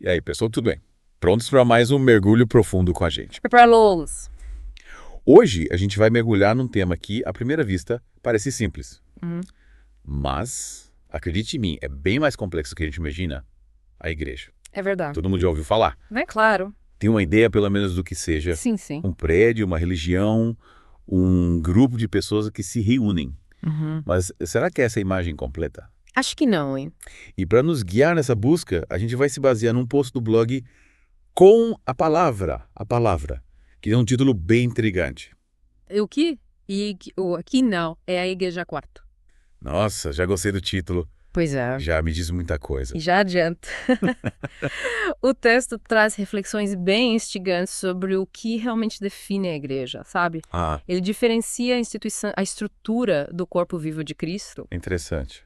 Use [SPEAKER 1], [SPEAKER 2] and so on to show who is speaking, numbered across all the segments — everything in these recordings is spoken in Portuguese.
[SPEAKER 1] E aí, pessoal, tudo bem? Prontos para mais um mergulho profundo com a gente.
[SPEAKER 2] Prepará-los.
[SPEAKER 1] Hoje a gente vai mergulhar num tema que, à primeira vista, parece simples.
[SPEAKER 2] Uhum.
[SPEAKER 1] Mas, acredite em mim, é bem mais complexo do que a gente imagina. A igreja.
[SPEAKER 2] É verdade.
[SPEAKER 1] Todo mundo já ouviu falar?
[SPEAKER 2] É claro.
[SPEAKER 1] Tem uma ideia, pelo menos, do que seja
[SPEAKER 2] Sim, sim.
[SPEAKER 1] um prédio, uma religião, um grupo de pessoas que se reúnem.
[SPEAKER 2] Uhum.
[SPEAKER 1] Mas será que é essa a imagem completa?
[SPEAKER 2] Acho que não, hein?
[SPEAKER 1] E para nos guiar nessa busca, a gente vai se basear num post do blog Com a Palavra, que é um título bem intrigante.
[SPEAKER 2] O que? O aqui não. É a Igreja Quarto.
[SPEAKER 1] Nossa, já gostei do título,
[SPEAKER 2] Pois é.
[SPEAKER 1] já me diz muita coisa.
[SPEAKER 2] E já adianta. O texto traz reflexões bem instigantes sobre o que realmente define a igreja, sabe?
[SPEAKER 1] Ah,
[SPEAKER 2] Ele diferencia a instituição, a estrutura do corpo vivo de Cristo.
[SPEAKER 1] interessante.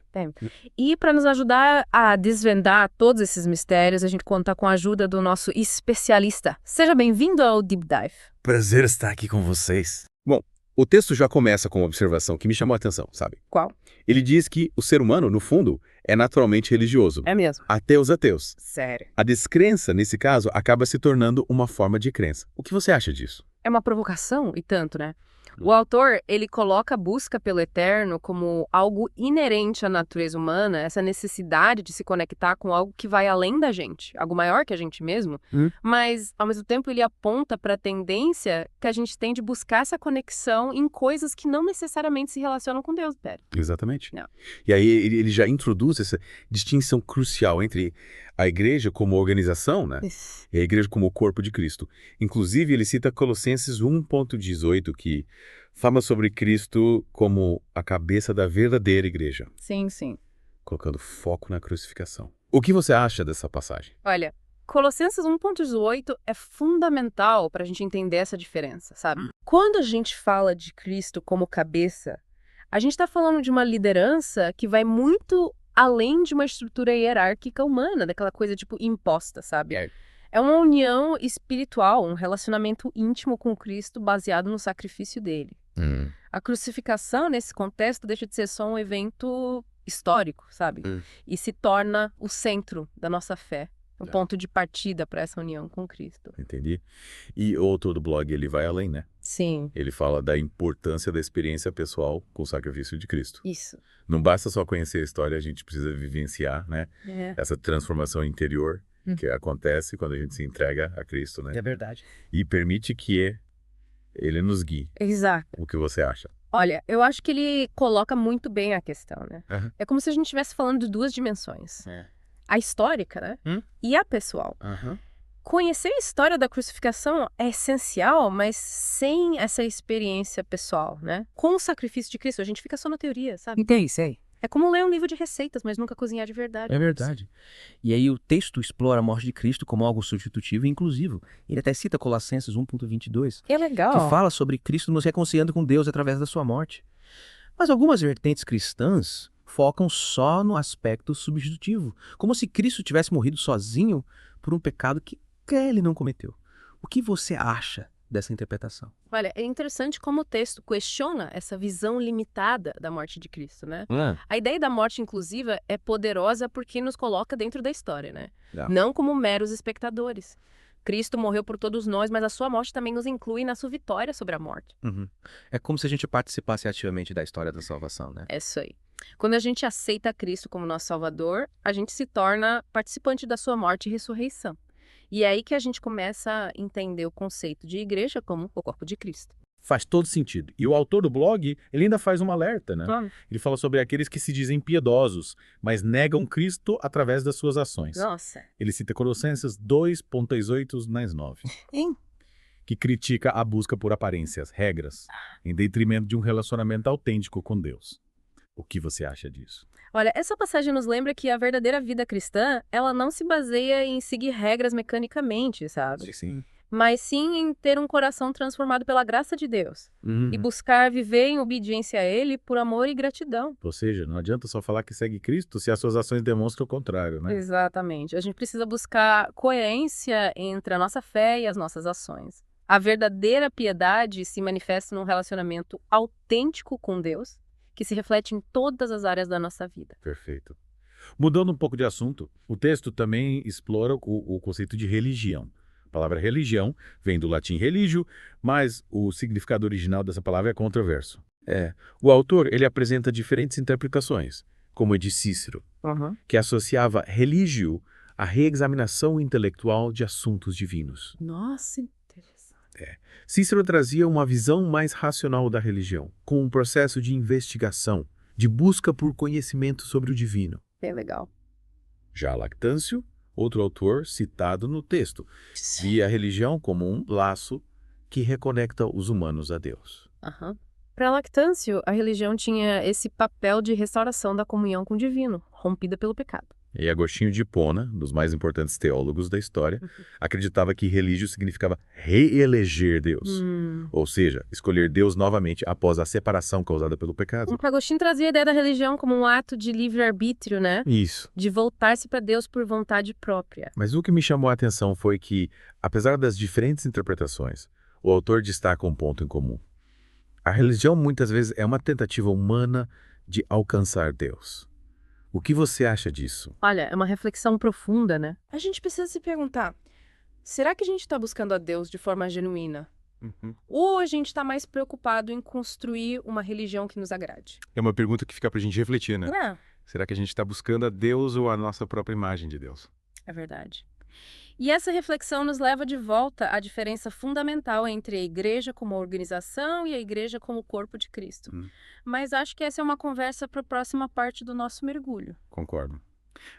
[SPEAKER 2] E para nos ajudar a desvendar todos esses mistérios, a gente conta com a ajuda do nosso especialista. Seja bem-vindo ao Deep Dive.
[SPEAKER 1] Prazer estar aqui com vocês. Bom, o texto já começa com uma observação que me chamou a atenção, sabe?
[SPEAKER 2] Qual?
[SPEAKER 1] Ele diz que o ser humano, no fundo, é naturalmente religioso.
[SPEAKER 2] É mesmo.
[SPEAKER 1] Até os ateus.
[SPEAKER 2] Sério.
[SPEAKER 1] A descrença, nesse caso, acaba se tornando uma forma de crença. O que você acha disso?
[SPEAKER 2] É uma provocação, e tanto, né? O autor, ele coloca a busca pelo eterno como algo inerente à natureza humana, essa necessidade de se conectar com algo que vai além da gente, algo maior que a gente mesmo, mas, ao mesmo tempo, ele aponta para a tendência que a gente tem de buscar essa conexão em coisas que não necessariamente se relacionam com Deus, Pera.
[SPEAKER 1] Exatamente.
[SPEAKER 2] Não.
[SPEAKER 1] E aí ele já introduz essa distinção crucial entre a igreja como organização, né? E a igreja como o corpo de Cristo. Inclusive, ele cita Colossenses 1,18, que fala sobre Cristo como a cabeça da verdadeira igreja,
[SPEAKER 2] Sim, sim.
[SPEAKER 1] colocando foco na crucificação. O que você acha dessa passagem?
[SPEAKER 2] Olha, Colossenses 1,18 é fundamental para a gente entender essa diferença, sabe? Quando a gente fala de Cristo como cabeça, a gente está falando de uma liderança que vai muito além de uma estrutura hierárquica humana, daquela coisa tipo imposta, sabe? É uma união espiritual, um relacionamento íntimo com Cristo baseado no sacrifício dele. A crucificação, nesse contexto, deixa de ser só um evento histórico, sabe? E se torna o centro da nossa fé. O ponto de partida para essa união com Cristo.
[SPEAKER 1] Entendi. E o autor do blog, ele vai além, né?
[SPEAKER 2] Sim.
[SPEAKER 1] Ele fala da importância da experiência pessoal com o sacrifício de Cristo.
[SPEAKER 2] Isso.
[SPEAKER 1] Não basta só conhecer a história, a gente precisa vivenciar, né? Essa transformação interior que acontece quando a gente se entrega a Cristo, né?
[SPEAKER 3] É verdade.
[SPEAKER 1] E permite que ele nos guie.
[SPEAKER 2] Exato.
[SPEAKER 1] O que você acha?
[SPEAKER 2] Olha, eu acho que ele coloca muito bem a questão, né?
[SPEAKER 1] Aham.
[SPEAKER 2] É como se a gente estivesse falando de duas dimensões.
[SPEAKER 1] É.
[SPEAKER 2] A histórica, né? E a pessoal.
[SPEAKER 1] Aham.
[SPEAKER 2] Conhecer a história da crucificação é essencial, mas sem essa experiência pessoal, né? Com o sacrifício de Cristo, a gente fica só na teoria, sabe?
[SPEAKER 3] Entendi, sei.
[SPEAKER 2] É como ler um livro de receitas, mas nunca cozinhar de verdade.
[SPEAKER 3] É verdade. E aí o texto explora a morte de Cristo como algo substitutivo e inclusivo. Ele até cita Colossenses 1,22,
[SPEAKER 2] É legal.
[SPEAKER 3] que fala sobre Cristo nos reconciliando com Deus através da sua morte. Mas algumas vertentes cristãs focam só no aspecto substitutivo, como se Cristo tivesse morrido sozinho por um pecado que ele não cometeu. O que você acha dessa interpretação?
[SPEAKER 2] Olha, é interessante como o texto questiona essa visão limitada da morte de Cristo, né? A ideia da morte inclusiva é poderosa porque nos coloca dentro da história, né? Não como meros espectadores. Cristo morreu por todos nós, mas a sua morte também nos inclui na sua vitória sobre a morte.
[SPEAKER 3] É como se a gente participasse ativamente da história da salvação, né?
[SPEAKER 2] É isso aí. Quando a gente aceita Cristo como nosso Salvador, a gente se torna participante da sua morte e ressurreição. E é aí que a gente começa a entender o conceito de igreja como o corpo de Cristo.
[SPEAKER 1] Faz todo sentido. E o autor do blog, ele ainda faz um alerta, né? Ele fala sobre aqueles que se dizem piedosos, mas negam Cristo através das suas ações.
[SPEAKER 2] Nossa.
[SPEAKER 1] Ele cita Colossenses 2,18-9.
[SPEAKER 2] Hein?
[SPEAKER 1] Que critica a busca por aparências, regras, em detrimento de um relacionamento autêntico com Deus. O que você acha disso?
[SPEAKER 2] Olha, essa passagem nos lembra que a verdadeira vida cristã, ela não se baseia em seguir regras mecanicamente, sabe?
[SPEAKER 1] Sim.
[SPEAKER 2] Mas sim em ter um coração transformado pela graça de Deus. E buscar viver em obediência a Ele por amor e gratidão.
[SPEAKER 1] Ou seja, não adianta só falar que segue Cristo se as suas ações demonstram o contrário, né?
[SPEAKER 2] Exatamente. A gente precisa buscar coerência entre a nossa fé e as nossas ações. A verdadeira piedade se manifesta num relacionamento autêntico com Deus, que se reflete em todas as áreas da nossa vida.
[SPEAKER 1] Perfeito. Mudando um pouco de assunto, o texto também explora o conceito de religião. A palavra religião vem do latim religio, mas o significado original dessa palavra é controverso. O autor ele apresenta diferentes interpretações, como a de Cícero, que associava religio à reexaminação intelectual de assuntos divinos.
[SPEAKER 2] Nossa, interessante.
[SPEAKER 1] Cícero trazia uma visão mais racional da religião, com um processo de investigação, de busca por conhecimento sobre o divino.
[SPEAKER 2] Bem legal.
[SPEAKER 1] Já Lactâncio, outro autor citado no texto, via a religião como um laço que reconecta os humanos a Deus.
[SPEAKER 2] Para Lactâncio, a religião tinha esse papel de restauração da comunhão com o divino, rompida pelo pecado.
[SPEAKER 1] E Agostinho de Hipona, dos mais importantes teólogos da história, acreditava que religio significava reeleger Deus. Ou seja, escolher Deus novamente após a separação causada pelo pecado.
[SPEAKER 2] Agostinho trazia a ideia da religião como um ato de livre-arbítrio, né?
[SPEAKER 1] Isso.
[SPEAKER 2] De voltar-se para Deus por vontade própria.
[SPEAKER 1] Mas o que me chamou a atenção foi que, apesar das diferentes interpretações, o autor destaca um ponto em comum. A religião muitas vezes é uma tentativa humana de alcançar Deus. O que você acha disso?
[SPEAKER 2] Olha, é uma reflexão profunda, né?
[SPEAKER 4] A gente precisa se perguntar, será que a gente está buscando a Deus de forma genuína? Ou a gente está mais preocupado em construir uma religião que nos agrade?
[SPEAKER 5] É uma pergunta que fica pra gente refletir, né?
[SPEAKER 4] É,
[SPEAKER 5] Será que a gente está buscando a Deus ou a nossa própria imagem de Deus?
[SPEAKER 2] É verdade. E essa reflexão nos leva de volta à diferença fundamental entre a igreja como organização e a igreja como corpo de Cristo. Mas acho que essa é uma conversa para a próxima parte do nosso mergulho.
[SPEAKER 5] Concordo.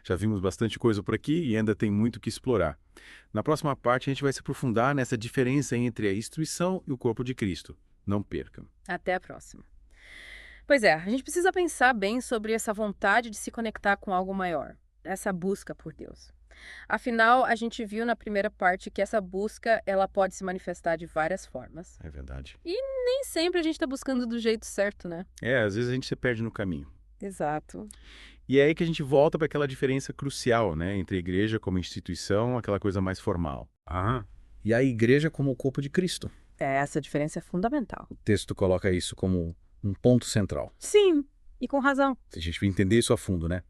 [SPEAKER 5] Já vimos bastante coisa por aqui e ainda tem muito que explorar. Na próxima parte, a gente vai se aprofundar nessa diferença entre a instituição e o corpo de Cristo. Não percam.
[SPEAKER 2] Até a próxima. Pois é, a gente precisa pensar bem sobre essa vontade de se conectar com algo maior, essa busca por Deus. Afinal, a gente viu na primeira parte que essa busca ela pode se manifestar de várias formas.
[SPEAKER 5] É verdade.
[SPEAKER 2] Nem sempre a gente está buscando do jeito certo, né?
[SPEAKER 5] Às vezes a gente se perde no caminho.
[SPEAKER 2] Exato.
[SPEAKER 5] E é aí que a gente volta para aquela diferença crucial, né? Entre a igreja como instituição, aquela coisa mais formal.
[SPEAKER 3] E a igreja como o corpo de Cristo.
[SPEAKER 2] Essa diferença é fundamental.
[SPEAKER 3] O texto coloca isso como um ponto central.
[SPEAKER 2] Sim, e com razão.
[SPEAKER 3] Se a gente entender isso a fundo, né?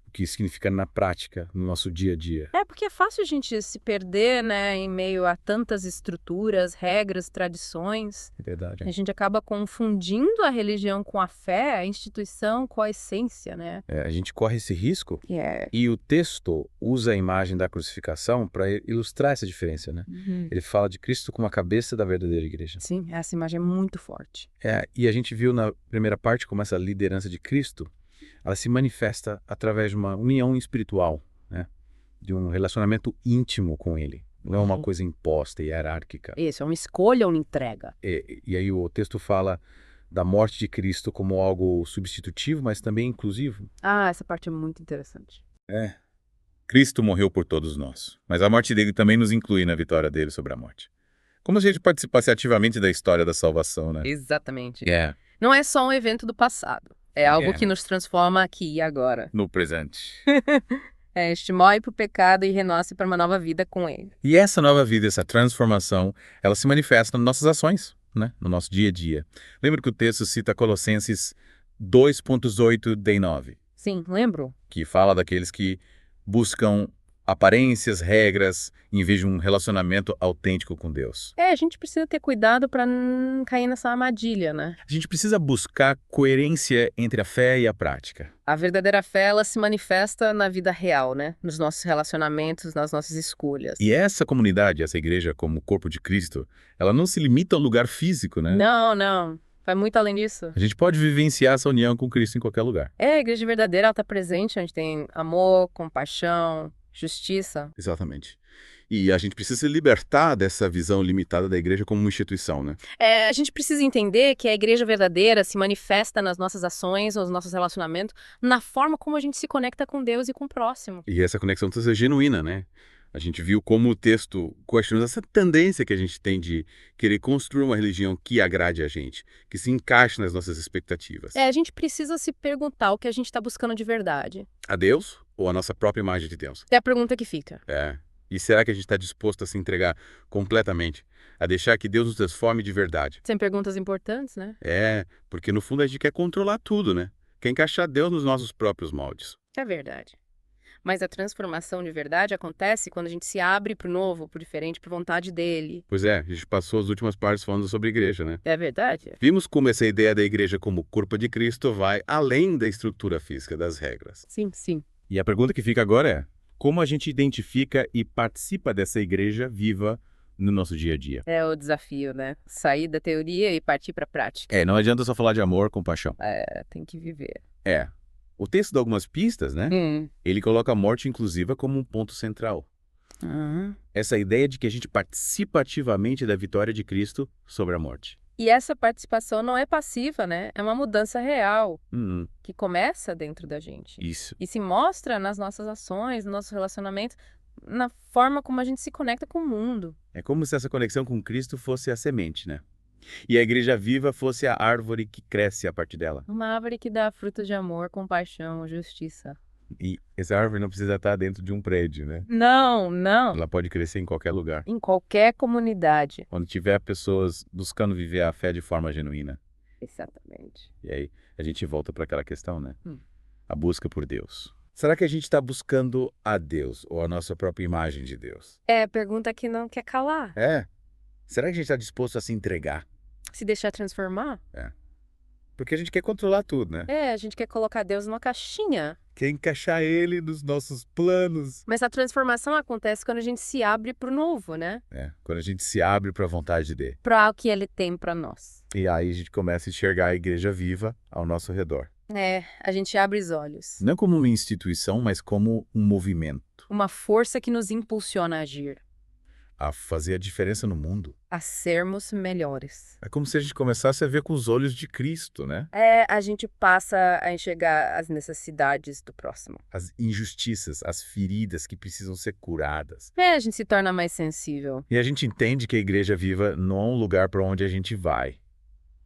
[SPEAKER 3] O que significa na prática, no nosso dia a dia.
[SPEAKER 2] É porque é fácil a gente se perder, né, em meio a tantas estruturas, regras, tradições.
[SPEAKER 3] É verdade.
[SPEAKER 2] A gente acaba confundindo a religião com a fé, a instituição com a essência, né?
[SPEAKER 3] A gente corre esse risco
[SPEAKER 2] É.
[SPEAKER 3] e o texto usa a imagem da crucificação para ilustrar essa diferença, né? Ele fala de Cristo como a cabeça da verdadeira igreja.
[SPEAKER 2] Sim, essa imagem é muito forte.
[SPEAKER 3] E a gente viu na primeira parte como essa liderança de Cristo ela se manifesta através de uma união espiritual, né? De um relacionamento íntimo com ele. Não é uma coisa imposta e hierárquica.
[SPEAKER 2] Isso, é uma escolha ou uma entrega.
[SPEAKER 3] E aí o texto fala da morte de Cristo como algo substitutivo, mas também inclusivo.
[SPEAKER 2] Ah, essa parte é muito interessante.
[SPEAKER 1] Cristo morreu por todos nós, mas a morte dele também nos inclui na vitória dele sobre a morte. Como se a gente participasse ativamente da história da salvação, né?
[SPEAKER 2] Exatamente.
[SPEAKER 3] É.
[SPEAKER 2] Não é só um evento do passado. É algo que nos transforma aqui e agora.
[SPEAKER 1] No presente.
[SPEAKER 2] Este morre para o pecado e renasce para uma nova vida com ele.
[SPEAKER 1] E essa nova vida, essa transformação, ela se manifesta nas nossas ações, né? No nosso dia a dia. Lembra que o texto cita Colossenses 2.8-9,
[SPEAKER 2] Sim, lembro?
[SPEAKER 1] que fala daqueles que buscam aparências, regras, em vez de um relacionamento autêntico com Deus.
[SPEAKER 2] A gente precisa ter cuidado para não cair nessa armadilha, né?
[SPEAKER 1] A gente precisa buscar coerência entre a fé e a prática.
[SPEAKER 2] A verdadeira fé, ela se manifesta na vida real, né? Nos nossos relacionamentos, nas nossas escolhas.
[SPEAKER 1] E essa comunidade, essa igreja como corpo de Cristo, ela não se limita ao lugar físico, né?
[SPEAKER 2] Não. Vai muito além disso.
[SPEAKER 1] A gente pode vivenciar essa união com Cristo em qualquer lugar.
[SPEAKER 2] A igreja verdadeira, ela está presente, onde tem amor, compaixão, justiça.
[SPEAKER 5] Exatamente. E a gente precisa se libertar dessa visão limitada da igreja como uma instituição, né?
[SPEAKER 2] A gente precisa entender que a igreja verdadeira se manifesta nas nossas ações, nos nossos relacionamentos, na forma como a gente se conecta com Deus e com o próximo.
[SPEAKER 5] E essa conexão precisa ser genuína, né? A gente viu como o texto questiona essa tendência que a gente tem de querer construir uma religião que agrade a gente, que se encaixe nas nossas expectativas.
[SPEAKER 2] A gente precisa se perguntar o que a gente está buscando de verdade.
[SPEAKER 5] A Deus ou a nossa própria imagem de Deus?
[SPEAKER 2] É a pergunta que fica.
[SPEAKER 5] E será que a gente está disposto a se entregar completamente, a deixar que Deus nos transforme de verdade?
[SPEAKER 2] Sem perguntas importantes, né?
[SPEAKER 5] Porque no fundo a gente quer controlar tudo, né? Quer encaixar Deus nos nossos próprios moldes.
[SPEAKER 2] É verdade. Mas a transformação de verdade acontece quando a gente se abre pro novo, pro diferente, por vontade dele.
[SPEAKER 5] Pois é, a gente passou as últimas partes falando sobre igreja, né?
[SPEAKER 2] É verdade?
[SPEAKER 5] Vimos como essa ideia da igreja como corpo de Cristo vai além da estrutura física, das regras.
[SPEAKER 2] Sim, sim.
[SPEAKER 1] E a pergunta que fica agora é: como a gente identifica e participa dessa igreja viva no nosso dia a dia?
[SPEAKER 2] É o desafio, né? Sair da teoria e partir pra prática.
[SPEAKER 1] Não adianta só falar de amor, compaixão.
[SPEAKER 2] Tem que viver.
[SPEAKER 1] O texto dá algumas pistas, né? Ele coloca a morte inclusiva como um ponto central. Essa ideia de que a gente participa ativamente da vitória de Cristo sobre a morte.
[SPEAKER 2] E essa participação não é passiva, né? É uma mudança real,
[SPEAKER 1] Uhum.
[SPEAKER 2] que começa dentro da gente.
[SPEAKER 1] Isso.
[SPEAKER 2] E se mostra nas nossas ações, no nosso relacionamento, na forma como a gente se conecta com o mundo.
[SPEAKER 1] É como se essa conexão com Cristo fosse a semente, né? E a igreja viva fosse a árvore que cresce a partir dela.
[SPEAKER 2] Uma árvore que dá fruto de amor, compaixão, justiça.
[SPEAKER 1] E essa árvore não precisa estar dentro de um prédio, né?
[SPEAKER 2] Não, não.
[SPEAKER 1] Ela pode crescer em qualquer lugar.
[SPEAKER 2] Em qualquer comunidade.
[SPEAKER 1] Onde tiver pessoas buscando viver a fé de forma genuína.
[SPEAKER 2] Exatamente.
[SPEAKER 1] E aí a gente volta para aquela questão, né? A busca por Deus. Será que a gente está buscando a Deus ou a nossa própria imagem de Deus?
[SPEAKER 2] É a pergunta que não quer calar.
[SPEAKER 1] Será que a gente está disposto a se entregar?
[SPEAKER 2] Se deixar transformar?
[SPEAKER 1] Porque a gente quer controlar tudo, né?
[SPEAKER 2] A gente quer colocar Deus numa caixinha.
[SPEAKER 1] Quer encaixar ele nos nossos planos.
[SPEAKER 2] Mas a transformação acontece quando a gente se abre pro novo, né?
[SPEAKER 1] Quando a gente se abre para a vontade dele.
[SPEAKER 2] Para o que ele tem para nós.
[SPEAKER 1] E aí a gente começa a enxergar a igreja viva ao nosso redor.
[SPEAKER 2] A gente abre os olhos.
[SPEAKER 1] Não como uma instituição, mas como um movimento.
[SPEAKER 2] Uma força que nos impulsiona a agir.
[SPEAKER 1] A fazer a diferença no mundo.
[SPEAKER 2] A sermos melhores.
[SPEAKER 1] É como se a gente começasse a ver com os olhos de Cristo, né?
[SPEAKER 2] A gente passa a enxergar as necessidades do próximo.
[SPEAKER 1] As injustiças, as feridas que precisam ser curadas.
[SPEAKER 2] A gente se torna mais sensível.
[SPEAKER 1] E a gente entende que a igreja viva não é um lugar para onde a gente vai.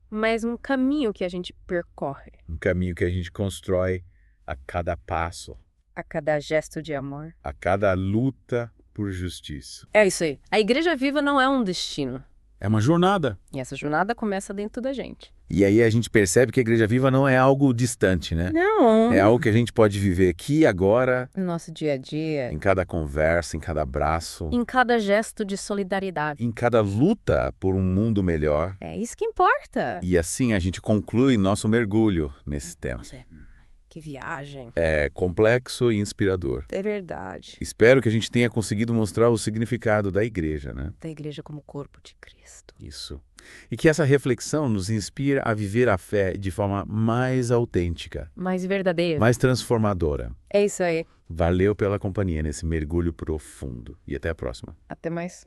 [SPEAKER 2] Mas um caminho que a gente percorre.
[SPEAKER 1] Um caminho que a gente constrói a cada passo.
[SPEAKER 2] A cada gesto de amor.
[SPEAKER 1] A cada luta por justiça.
[SPEAKER 2] É isso aí. A igreja viva não é um destino.
[SPEAKER 1] É uma jornada.
[SPEAKER 2] E essa jornada começa dentro da gente.
[SPEAKER 1] E aí a gente percebe que a igreja viva não é algo distante, né?
[SPEAKER 2] Não.
[SPEAKER 1] É algo que a gente pode viver aqui e agora.
[SPEAKER 2] No nosso dia a dia.
[SPEAKER 1] Em cada conversa, em cada abraço.
[SPEAKER 2] Em cada gesto de solidariedade.
[SPEAKER 1] Em cada luta por um mundo melhor.
[SPEAKER 2] É isso que importa.
[SPEAKER 1] E assim a gente conclui nosso mergulho nesse tema.
[SPEAKER 2] Que viagem.
[SPEAKER 1] É complexo e inspirador.
[SPEAKER 2] É verdade.
[SPEAKER 1] Espero que a gente tenha conseguido mostrar o significado da igreja, né?
[SPEAKER 2] Da igreja como corpo de Cristo.
[SPEAKER 1] Isso. E que essa reflexão nos inspire a viver a fé de forma mais autêntica.
[SPEAKER 2] Mais verdadeira.
[SPEAKER 1] Mais transformadora.
[SPEAKER 2] É isso aí.
[SPEAKER 1] Valeu pela companhia nesse mergulho profundo. E até a próxima.
[SPEAKER 2] Até mais.